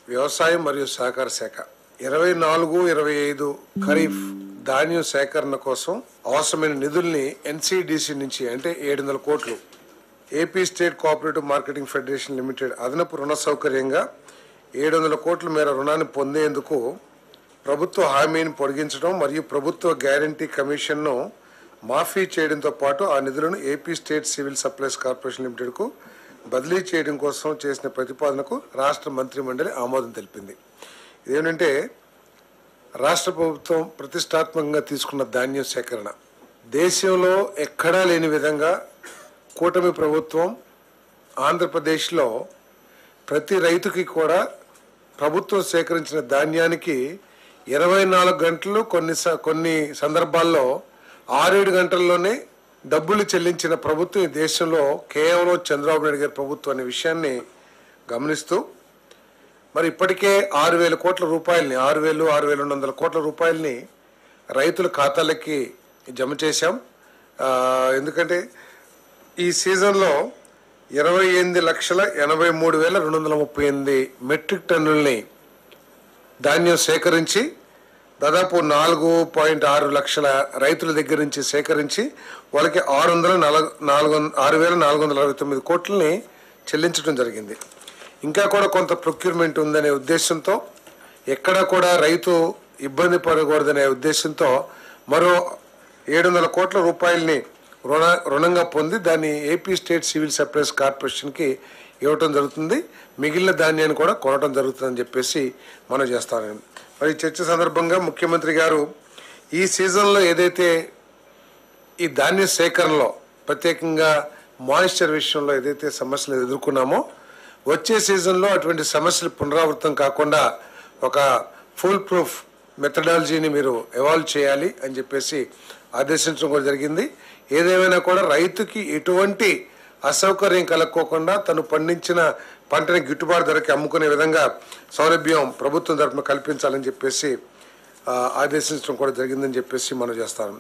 వ్యవసాయం మరియు సహకార శాఖ 24-25 ఖరీఫ్ ధాన్యం సేకరణ కోసం అవసరమైన నిధుల్ని ఎన్సిడిసి నుంచి అంటే 700 కోట్లు AP state cooperative marketing federation limited అదనపు రుణ సౌకర్యంగా 700 కోట్ల మేర రుణాన్ని పొందేందుకు ప్రభుత్వ హామీని పొడిగించడం మరియు ప్రభుత్వ గ్యారంటీ కమిషన్ను మాఫీ చేయడంతో పాటు ఆ నిధులను AP state civil supplies corporation లిమిటెడ్కు బదిలీ చేయడం కోసం చేసిన ప్రతిపాదనకు రాష్ట్ర మంత్రిమండలి ఆమోదం తెలిపింది. ఇదేంటంటే రాష్ట్ర ప్రభుత్వం ప్రతిష్టాత్మకంగా తీసుకున్న ధాన్యం సేకరణ దేశంలో ఎక్కడా లేని విధంగా కూటమి ప్రభుత్వం ఆంధ్రప్రదేశ్లో ప్రతి రైతుకి కూడా ప్రభుత్వం సేకరించిన ధాన్యానికి 24 గంటలు కొన్ని సందర్భాల్లో 6-7 గంటల్లోనే డబ్బులు చెల్లించిన ప్రభుత్వం ఈ దేశంలో కేవలం చంద్రబాబు నాయుడు గారి ప్రభుత్వం అనే విషయాన్ని గమనిస్తూ మరి ఇప్పటికే 6,000 కోట్ల రూపాయలని 6,200 కోట్ల రూపాయలని రైతుల ఖాతాలకి జమ చేశాం. ఎందుకంటే ఈ సీజన్లో 28,83,238 మెట్రిక్ టన్నుల్ని ధాన్యం సేకరించి దాదాపు 4.6 లక్షల రైతుల దగ్గర నుంచి సేకరించి వాళ్ళకి 6,469 కోట్లని చెల్లించడం జరిగింది. ఇంకా కూడా కొంత ప్రొక్యూర్మెంట్ ఉందనే ఉద్దేశంతో ఎక్కడా కూడా రైతు ఇబ్బంది పడకూడదనే ఉద్దేశంతో మరో 700 కోట్ల రూపాయలని రుణంగా పొంది దాన్ని ఏపీ స్టేట్ సివిల్ సప్లైస్ కార్పొరేషన్కి ఇవ్వటం జరుగుతుంది. మిగిలిన ధాన్యాన్ని కూడా కొనటం జరుగుతుందని చెప్పేసి మనం చేస్తాను. మరి చర్చ సందర్భంగా ముఖ్యమంత్రి గారు ఈ సీజన్లో ఏదైతే ఈ ధాన్య సేకరణలో ప్రత్యేకంగా మాయిశ్చర్ విషయంలో ఏదైతే సమస్యలు ఎదుర్కొన్నామో వచ్చే సీజన్లో అటువంటి సమస్యలు పునరావృతం కాకుండా ఒక ఫుల్ ప్రూఫ్ మెథడాలజీని మీరు ఎవాల్వ్ చేయాలి అని చెప్పేసి ఆదేశించడం కూడా జరిగింది. ఏదేమైనా కూడా రైతుకి ఎటువంటి అసౌకర్యం కలక్కోకుండా తను పండించిన పంటని గిట్టుబాటు ధరకి అమ్ముకునే విధంగా సౌలభ్యం ప్రభుత్వం తరఫున కల్పించాలని చెప్పేసి ఆదేశించడం కూడా జరిగిందని చెప్పేసి మనం చేస్తాను.